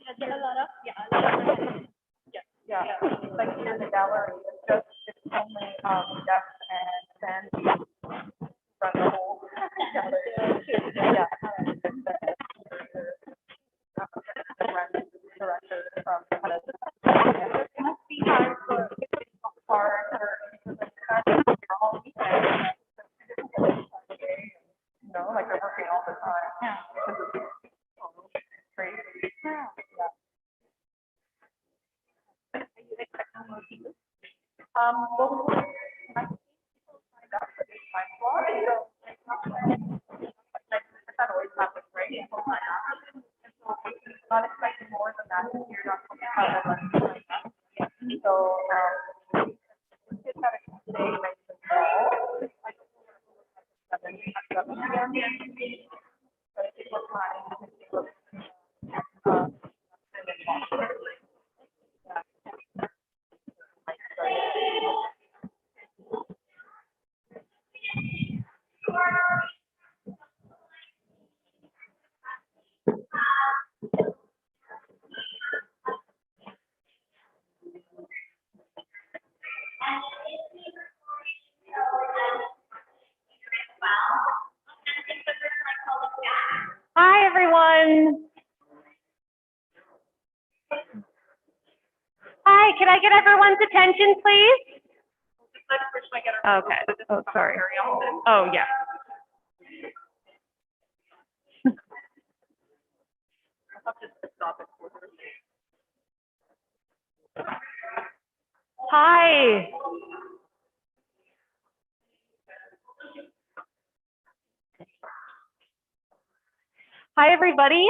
Get a lot of, yeah, like in the gallery, it's only Jess and Sandy from the whole gallery. Yeah. The director from it must be hard for all like they're working all the time. Yeah. Because it's crazy. Yeah. Are you expecting more people? Well, I think people signed up for this time slot, so that always happens, right? People sign up. And so not expecting more than that this year, not how they're running. So kids have it today, like the fall. Like 7 p.m. But it was fine. Hi, everyone. Hi, can I get everyone's attention, please? Okay. Oh, sorry. Oh, yeah. Hi. Hi, everybody.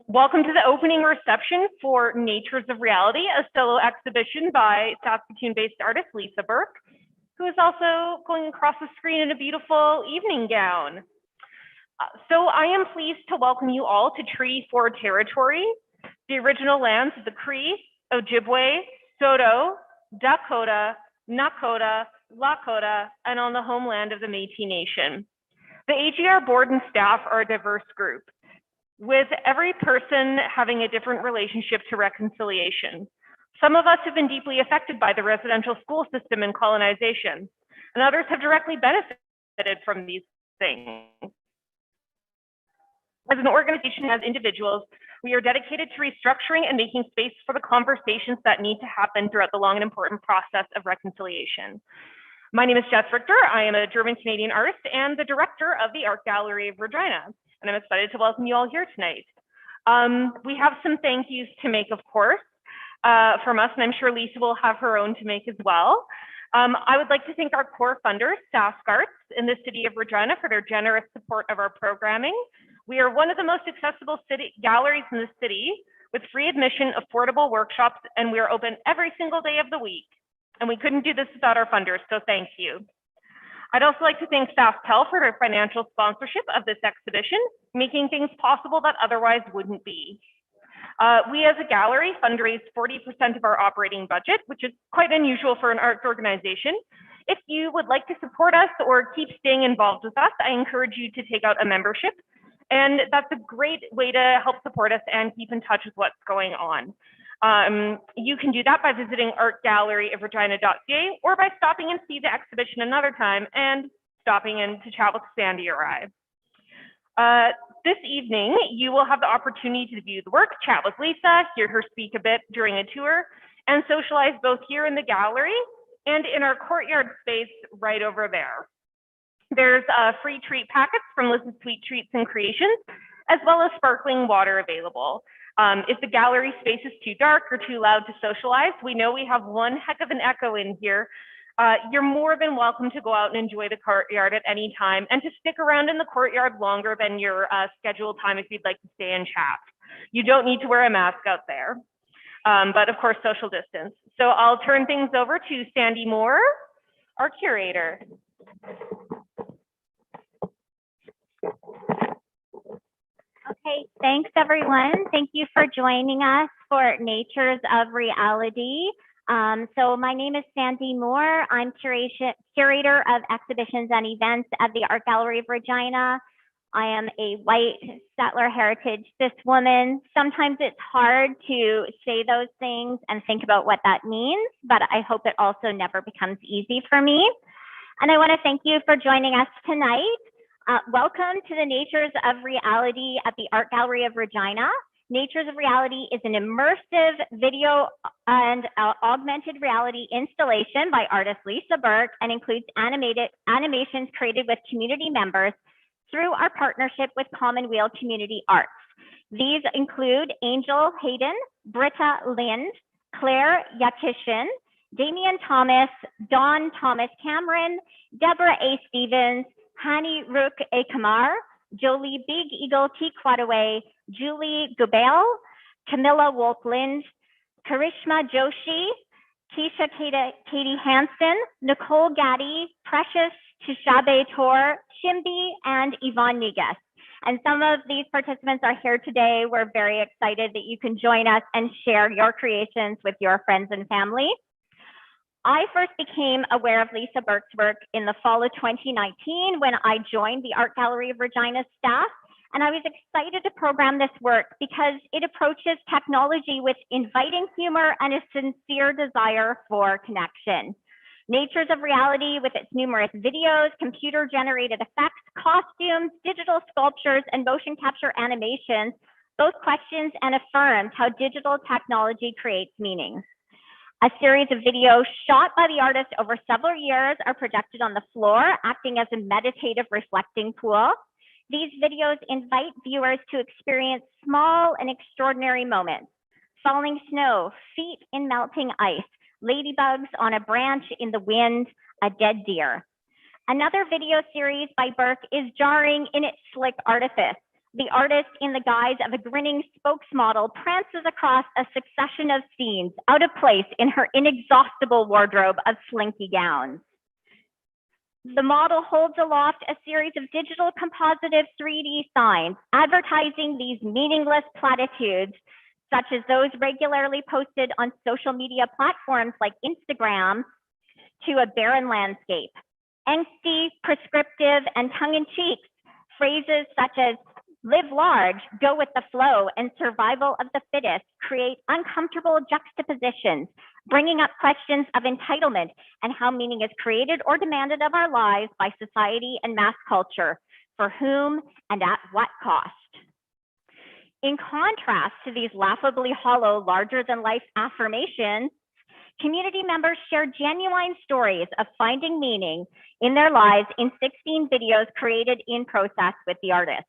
Welcome to the opening reception for Natures of Reality, a solo exhibition by Saskatoon-based artist Lisa Burke, who is also going across the screen in a beautiful evening gown. So I am pleased to welcome you all to Treaty 4 territory, the original lands of the Cree, Ojibwe, Saulteaux, Dakota, Nakota, Lakota, and on the homeland of the Métis Nation. The AGR board and staff are a diverse group, with every person having a different relationship to reconciliation. Some of us have been deeply affected by the residential school system and colonization, and others have directly benefited from these things. As an organization, as individuals, we are dedicated to restructuring and making space for the conversations that need to happen throughout the long and important process of reconciliation. My name is Jess Richter. I am a German-Canadian artist and the director of the Art Gallery of Regina, and I'm excited to welcome you all here tonight. We have some thank yous to make, of course, from us, and I'm sure Lisa will have her own to make as well. I would like to thank our core funders, Sask Arts in the city of Regina, for their generous support of our programming. We are one of the most accessible galleries in the city with free admission, affordable workshops, and we are open every single day of the week. And we couldn't do this without our funders, so thank you. I'd also like to thank SaskTel for their financial sponsorship of this exhibition, making things possible that otherwise wouldn't be. We as a gallery fundraise 40% of our operating budget, which is quite unusual for an arts organization. If you would like to support us or keep staying involved with us, I encourage you to take out a membership. And that's a great way to help support us and keep in touch with what's going on. You can do that by visiting artgalleryofregina.ca or by stopping and see the exhibition another time and stopping in to chat with Sandy or I. This evening, you will have the opportunity to view the work, chat with Lisa, hear her speak a bit during a tour, and socialize both here in the gallery and in our courtyard space right over there. There's free treat packets from Lisa's Sweet Treats and Creations, as well as sparkling water available. If the gallery space is too dark or too loud to socialize, we know we have one heck of an echo in here. You're more than welcome to go out and enjoy the courtyard at any time and to stick around in the courtyard longer than your scheduled time if you'd like to stay and chat. You don't need to wear a mask out there, but of course, social distance. So I'll turn things over to Sandy Moore, our curator. Okay, thanks everyone. Thank you for joining us for Natures of Reality. So my name is Sandy Moore. I'm curator of exhibitions and events at the Art Gallery of Regina. I am a white settler heritage cis woman. Sometimes it's hard to say those things and think about what that means, but I hope it also never becomes easy for me. And I want to thank you for joining us tonight. Welcome to the Natures of Reality at the Art Gallery of Regina. Natures of Reality is an immersive video and augmented reality installation by artist Lisa Burke and includes animations created with community members through our partnership with Commonweal Community Arts. These include Angel Hayden, Britta Lind, Claire Yakishin, Damian Thomas, Dawn Thomas Cameron, Deborah A. Stevens, Hani Rook A. Kamar, Jolie Big Eagle T. Quadaway, Julie Gubel, Camilla Wolf-Lind, Karishma Joshi, Keisha Katie Hansen, Nicole Gaddy, Precious Tishabe Tor, Shimbi, and Yvonne Negus. And some of these participants are here today. We're very excited that you can join us and share your creations with your friends and family. I first became aware of Lisa Burke's work in the fall of 2019 when I joined the Art Gallery of Regina staff. And I was excited to program this work because it approaches technology with inviting humor and a sincere desire for connection. Natures of Reality, with its numerous videos, computer-generated effects, costumes, digital sculptures, and motion capture animations, both questions and affirms how digital technology creates meaning. A series of videos shot by the artist over several years are projected on the floor, acting as a meditative reflecting pool. These videos invite viewers to experience small and extraordinary moments: falling snow, feet in melting ice, ladybugs on a branch in the wind, a dead deer. Another video series by Burke is jarring in its slick artifice. The artist, in the guise of a grinning spokesmodel, prances across a succession of scenes out of place in her inexhaustible wardrobe of slinky gowns. The model holds aloft a series of digital compositive 3D signs advertising these meaningless platitudes, such as those regularly posted on social media platforms like Instagram, to a barren landscape. Angsty, prescriptive, and tongue-in-cheek phrases such as live large, go with the flow, and survival of the fittest create uncomfortable juxtapositions, bringing up questions of entitlement and how meaning is created or demanded of our lives by society and mass culture, for whom and at what cost. In contrast to these laughably hollow, larger-than-life affirmations, community members share genuine stories of finding meaning in their lives in 16 videos created in process with the artist.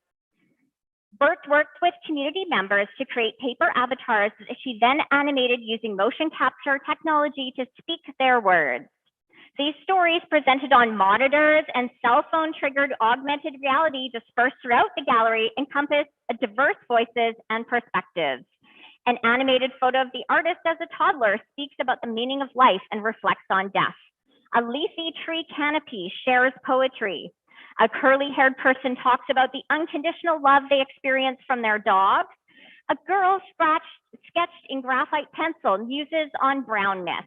Burke worked with community members to create paper avatars that she then animated using motion capture technology to speak their words. These stories, presented on monitors and cell phone triggered augmented reality dispersed throughout the gallery, encompass diverse voices and perspectives. An animated photo of the artist as a toddler speaks about the meaning of life and reflects on death. A leafy tree canopy shares poetry. A curly-haired person talks about the unconditional love they experience from their dog. A girl sketched in graphite pencil muses on brownness.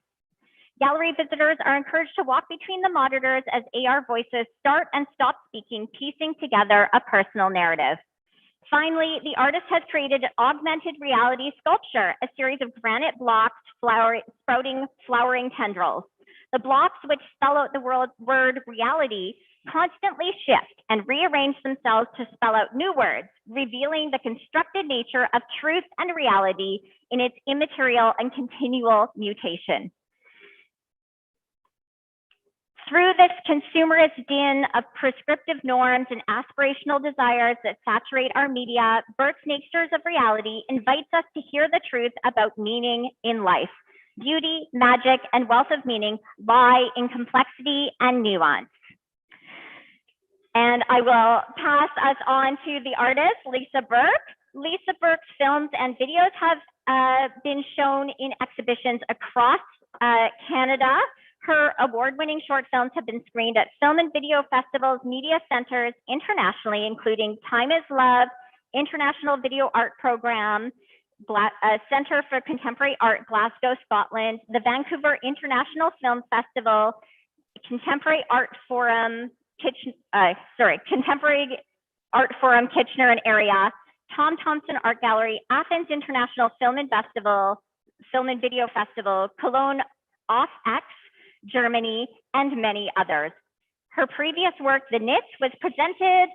Gallery visitors are encouraged to walk between the monitors as AR voices start and stop speaking, piecing together a personal narrative. Finally, the artist has created an augmented reality sculpture, a series of granite blocks sprouting flowering tendrils. The blocks, which spell out the word reality, constantly shift and rearrange themselves to spell out new words, revealing the constructed nature of truth and reality in its immaterial and continual mutation. Through this consumerist din of prescriptive norms and aspirational desires that saturate our media, Burke's Natures of Reality invites us to hear the truth about meaning in life. Beauty, magic, and wealth of meaning lie in complexity and nuance. And I will pass us on to the artist, Lisa Burke. Lisa Burke's films and videos have been shown in exhibitions across Canada. Her award-winning short films have been screened at film and video festivals, media centers internationally, including Time is Love, International Video Art Program, Center for Contemporary Art, Glasgow, Scotland, the Vancouver International Film Festival, Contemporary Art Forum, Contemporary Art Forum, Kitchener and area, Tom Thompson Art Gallery, Athens International Film and Video Festival, Cologne Off X, Germany, and many others. Her previous work, The Knits, was presented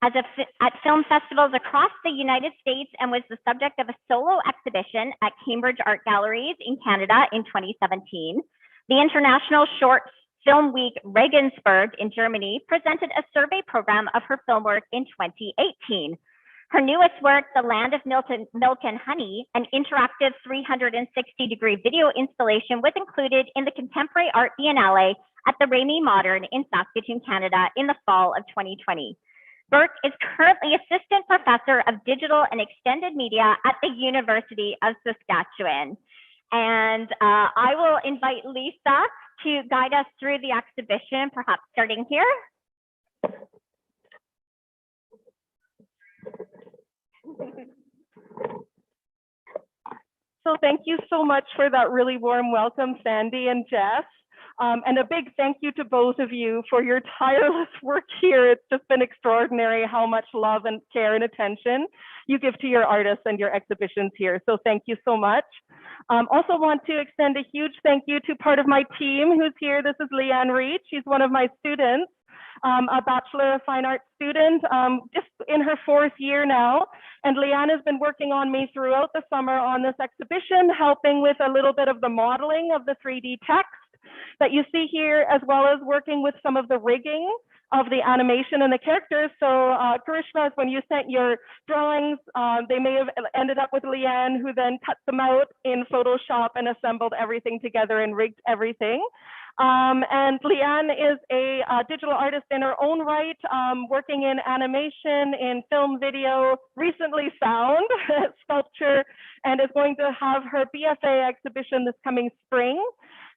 at film festivals across the United States and was the subject of a solo exhibition at Cambridge Art Galleries in Canada in 2017. The International Short Film Week Regensburg in Germany presented a survey program of her film work in 2018. Her newest work, The Land of Milk and Honey, an interactive 360-degree video installation, was included in the Contemporary Art Biennale at the Rémy Modern in Saskatoon, Canada in the fall of 2020. Burke is currently Assistant Professor of Digital and Extended Media at the University of Saskatchewan. And I will invite Lisa to guide us through the exhibition, perhaps starting here. So thank you so much for that really warm welcome, Sandy and Jess. And a big thank you to both of you for your tireless work here. It's just been extraordinary how much love and care and attention you give to your artists and your exhibitions here. So thank you so much. Also want to extend a huge thank you to part of my team who's here. This is Leanne Reed. She's one of my students, a Bachelor of Fine Arts student, just in her 4th year now. And Leanne has been working on me throughout the summer on this exhibition, helping with a little bit of the modeling of the 3D text that you see here, as well as working with some of the rigging of the animation and the characters. So Karishma, when you sent your drawings, they may have ended up with Leanne, who then cut them out in Photoshop and assembled everything together and rigged everything. And Leanne is a digital artist in her own right, working in animation, in film, video, recently sound, sculpture, and is going to have her BFA exhibition this coming spring.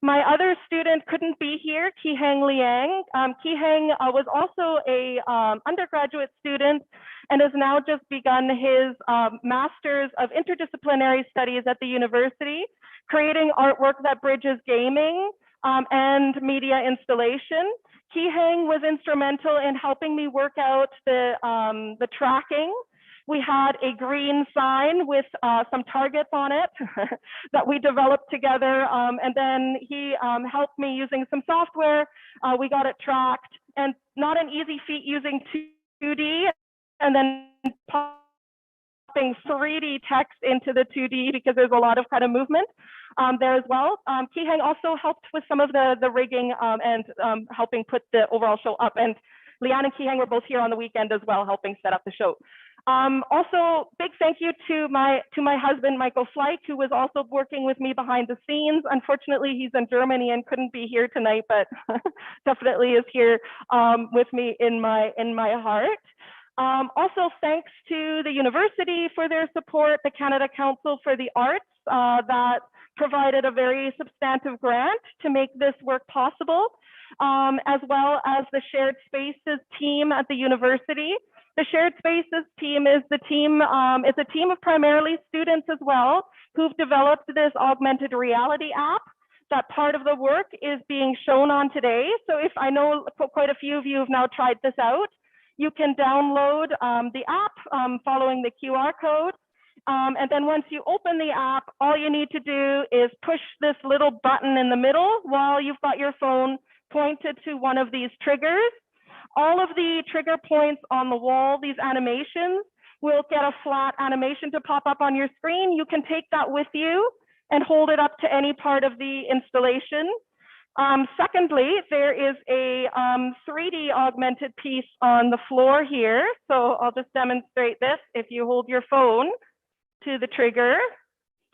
My other student couldn't be here, Ki-Hang Liang. Ki-Hang was also a undergraduate student and has now just begun his Master's of Interdisciplinary Studies at the university, creating artwork that bridges gaming and media installation. Ki-Hang was instrumental in helping me work out the tracking. We had a green sign with some targets on it that we developed together. And then he helped me using some software. We got it tracked, and not an easy feat using 2D and then popping 3D text into the 2D because there's a lot of kind of movement there as well. Ki-Hang also helped with some of the rigging and helping put the overall show up. And Leanne and Ki-Hang were both here on the weekend as well, helping set up the show. Also, big thank you to my husband, Michael Fleich, who was also working with me behind the scenes. Unfortunately, he's in Germany and couldn't be here tonight, but definitely is here with me in my heart. Also, thanks to the university for their support, the Canada Council for the Arts that provided a very substantive grant to make this work possible, as well as the Shared Spaces team at the university. The Shared Spaces team is the team, it's a team of primarily students as well, who've developed this augmented reality app. That part of the work is being shown on today. So if I know quite a few of you have now tried this out, you can download the app following the QR code. And then once you open the app, all you need to do is push this little button in the middle while you've got your phone pointed to one of these triggers. All of the trigger points on the wall, these animations, will get a flat animation to pop up on your screen. You can take that with you and hold it up to any part of the installation. Secondly, there is a 3D augmented piece on the floor here. So I'll just demonstrate this. If you hold your phone to the trigger,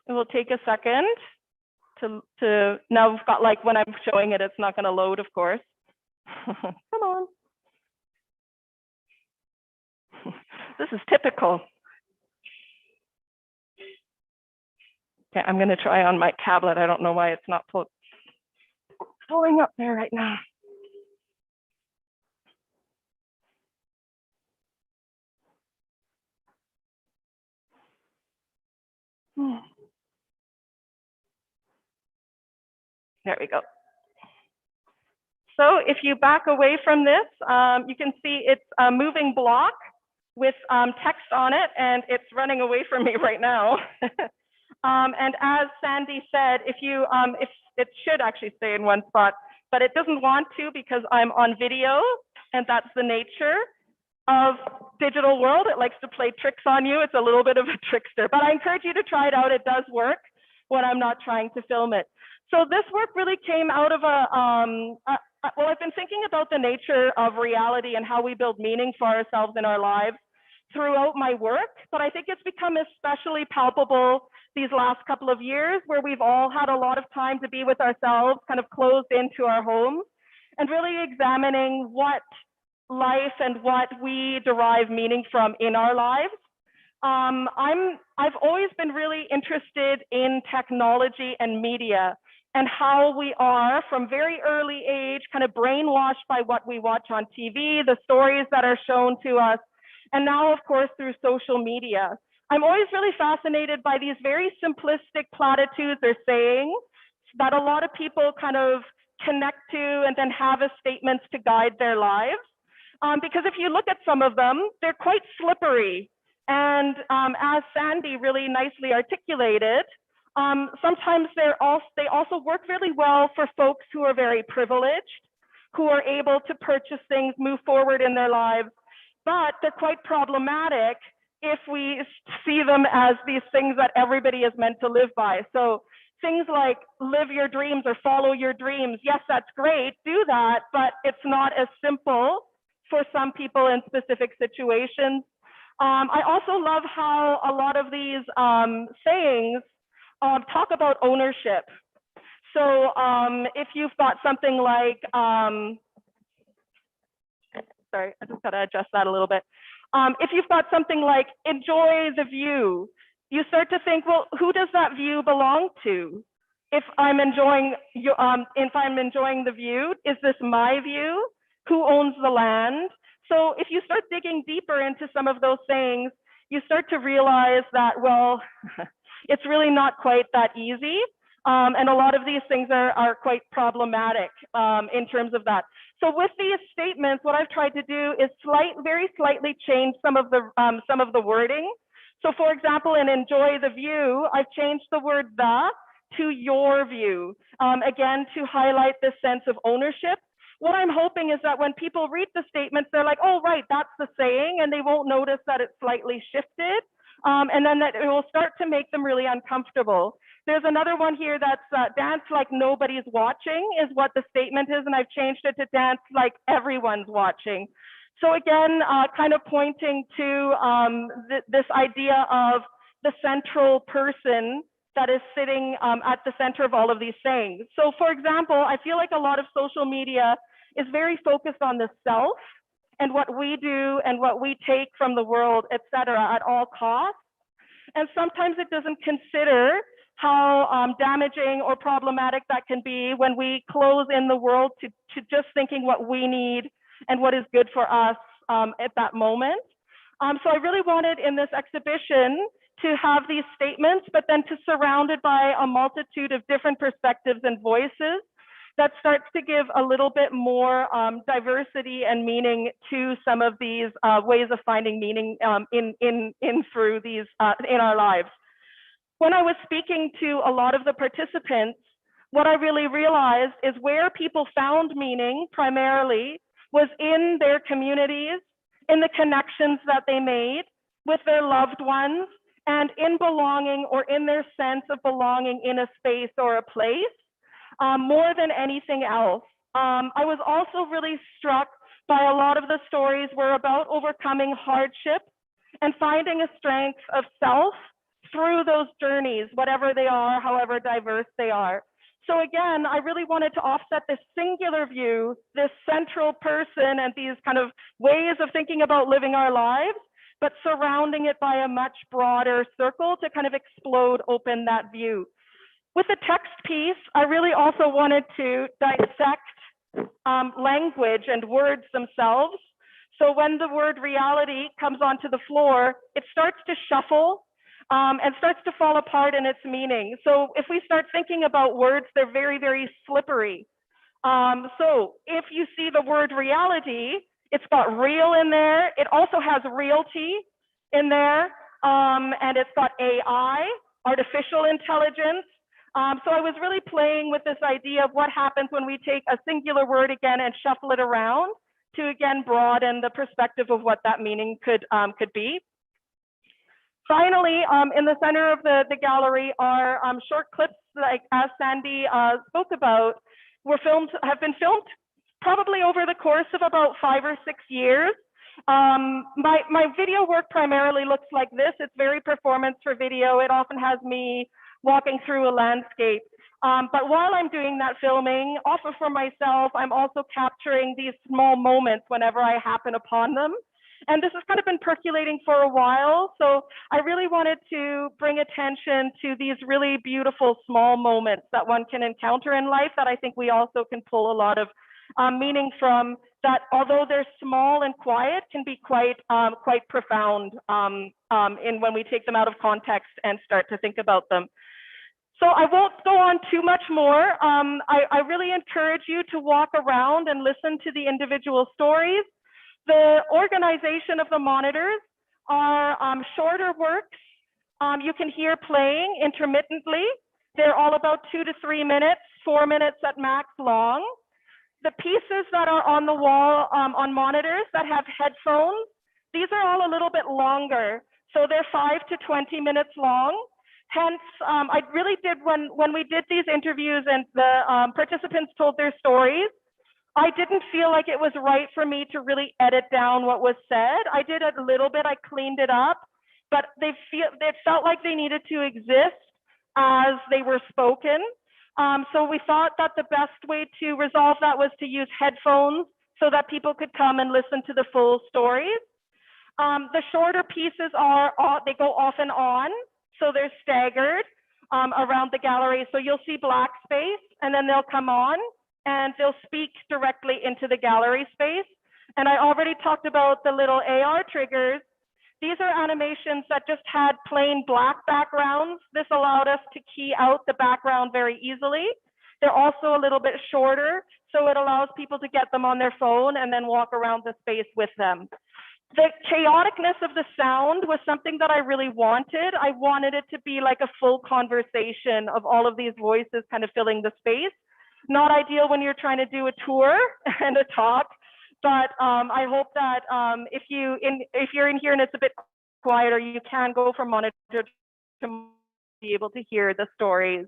it will take a second to now we've got, like, when I'm showing it, it's not going to load, of course. Come on. This is typical. Okay, I'm going to try on my tablet. I don't know why it's not pulling up there right now. There we go. So if you back away from this, you can see it's a moving block with text on it, and it's running away from me right now. And as Sandy said, if it should actually stay in one spot, but it doesn't want to because I'm on video, and that's the nature of digital world. It likes to play tricks on you. It's a little bit of a trickster, but I encourage you to try it out. It does work when I'm not trying to film it. So this work really came out of well, I've been thinking about the nature of reality and how we build meaning for ourselves in our lives throughout my work, but I think it's become especially palpable these last couple of years where we've all had a lot of time to be with ourselves, kind of closed into our homes, and really examining what life and what we derive meaning from in our lives. I've always been really interested in technology and media and how we are from very early age kind of brainwashed by what we watch on TV, the stories that are shown to us, and now of course through social media. I'm always really fascinated by these very simplistic platitudes or sayings that a lot of people kind of connect to and then have as statements to guide their lives. Because if you look at some of them, they're quite slippery. And as Sandy really nicely articulated, sometimes they also work really well for folks who are very privileged, who are able to purchase things, move forward in their lives, but they're quite problematic if we see them as these things that everybody is meant to live by. So things like live your dreams or follow your dreams. Yes, that's great, do that, but it's not as simple for some people in specific situations. I also love how a lot of these sayings talk about ownership. So if you've got something like, sorry, I just gotta adjust that a little bit. If you've got something like enjoy the view, you start to think, well, who does that view belong to? If I'm enjoying the view, is this my view? Who owns the land? So if you start digging deeper into some of those things, you start to realize that, well, it's really not quite that easy. And a lot of these things are quite problematic in terms of that. So with these statements, what I've tried to do is very slightly change some of the wording. So for example, in enjoy the view, I've changed the word the to your view, again, to highlight this sense of ownership. What I'm hoping is that when people read the statements, they're like, oh, right, that's the saying, and they won't notice that it's slightly shifted. And then that it will start to make them really uncomfortable. There's another one here that's dance like nobody's watching is what the statement is, and I've changed it to dance like everyone's watching. So again, kind of pointing to this idea of the central person that is sitting at the center of all of these things. So for example, I feel like a lot of social media is very focused on the self and what we do and what we take from the world, et cetera, at all costs. And sometimes it doesn't consider how damaging or problematic that can be when we close in the world to just thinking what we need and what is good for us at that moment. So I really wanted in this exhibition to have these statements, but then to surround it by a multitude of different perspectives and voices that starts to give a little bit more diversity and meaning to some of these ways of finding meaning through these in our lives. When I was speaking to a lot of the participants, what I really realized is where people found meaning primarily was in their communities, in the connections that they made with their loved ones, and in belonging or in their sense of belonging in a space or a place, more than anything else. I was also really struck by a lot of the stories were about overcoming hardship and finding a strength of self through those journeys, whatever they are, however diverse they are. So again, I really wanted to offset this singular view, this central person and these kind of ways of thinking about living our lives, but surrounding it by a much broader circle to kind of explode open that view. With the text piece, I really also wanted to dissect language and words themselves. So when the word reality comes onto the floor, it starts to shuffle and starts to fall apart in its meaning. So if we start thinking about words, they're very, very slippery. So if you see the word reality, It's got real in there. It also has realty in there, and it's got AI, artificial intelligence. So I was really playing with this idea of what happens when we take a singular word again and shuffle it around to again broaden the perspective of what that meaning could be. Finally, in the center of the gallery are short clips, like as Sandy spoke about, have been filmed probably over the course of about 5 or 6 years. My video work primarily looks like this. It's very performance for video. It often has me walking through a landscape. But while I'm doing that filming, often for myself, I'm also capturing these small moments whenever I happen upon them. And this has kind of been percolating for a while. So I really wanted to bring attention to these really beautiful small moments that one can encounter in life that I think we also can pull a lot of meaning from, that although they're small and quiet, can be quite profound in when we take them out of context and start to think about them. So I won't go on too much more. I really encourage you to walk around and listen to the individual stories. The organization of the monitors are shorter works. You can hear playing intermittently. They're all about 2 to 3 minutes, 4 minutes at max long. The pieces that are on the wall on monitors that have headphones, these are all a little bit longer. So they're 5 to 20 minutes long. Hence, I really did, when we did these interviews and the participants told their stories, I didn't feel like it was right for me to really edit down what was said. I did a little bit, I cleaned it up, but they felt like they needed to exist as they were spoken. So we thought that the best way to resolve that was to use headphones so that people could come and listen to the full stories. The shorter pieces they go off and on, so they're staggered around the gallery. So you'll see black space and then they'll come on and they'll speak directly into the gallery space. And I already talked about the little AR triggers. These are animations that just had plain black backgrounds. This allowed us to key out the background very easily. They're also a little bit shorter, so it allows people to get them on their phone and then walk around the space with them. The chaoticness of the sound was something that I really wanted. I wanted it to be like a full conversation of all of these voices kind of filling the space. Not ideal when you're trying to do a tour and a talk, but I hope that if you're in here and it's a bit quieter, you can go from monitor to be able to hear the stories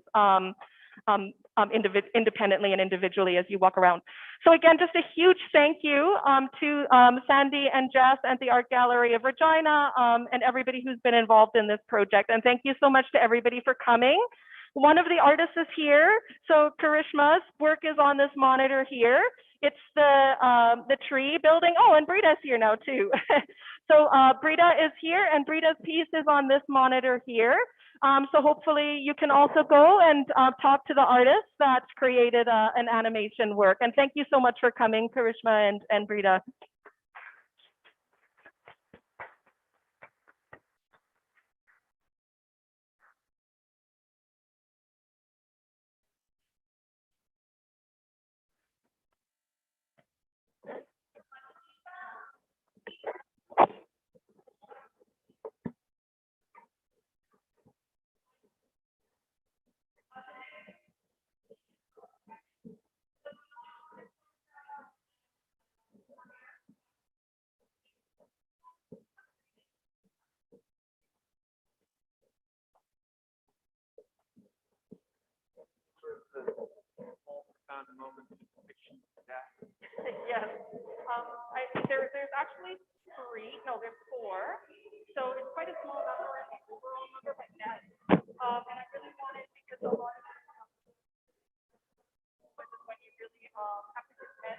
independently and individually as you walk around. So again, just a huge thank you to Sandy and Jess and the Art Gallery of Regina and everybody who's been involved in this project. And thank you so much to everybody for coming. One of the artists is here. So Karishma's work is on this monitor here. It's the tree building. Oh, and Brida's here now too. So Brida is here and Brida's piece is on this monitor here. So hopefully you can also go and talk to the artist that created an animation work. And thank you so much for coming, Karishma and Brida. Yes, there's actually 3. No, there's 4. So it's quite a small number, and overall number, but net. And I really wanted, because a lot of when you really have to commit.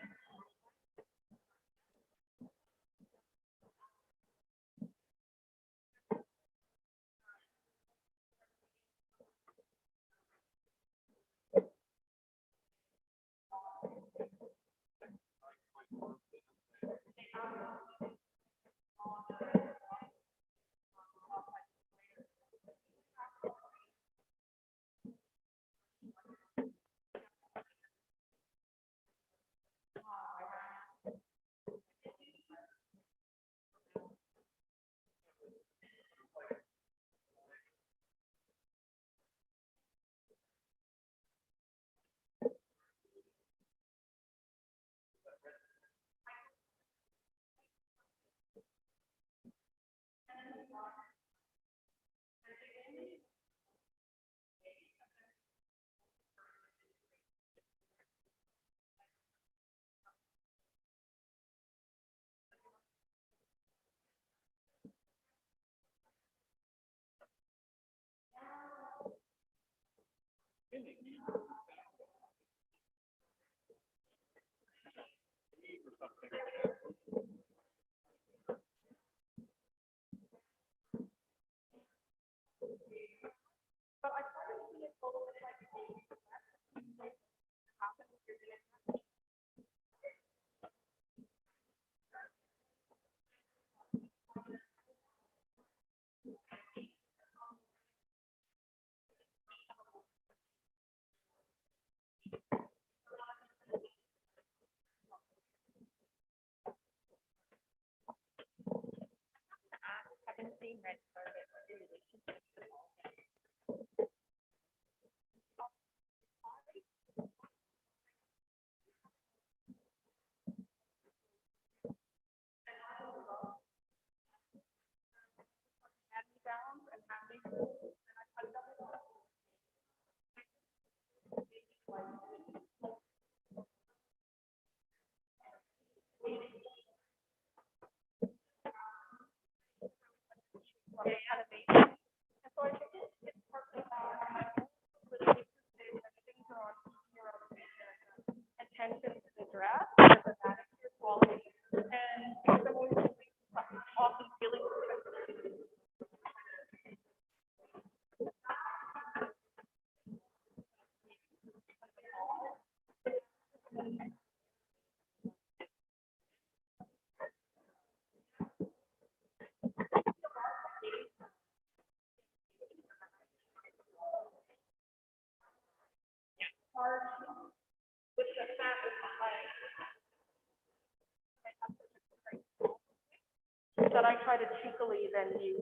Attention to the dress, the manicure quality, and similarly, often feeling. That I try to cheekily then use.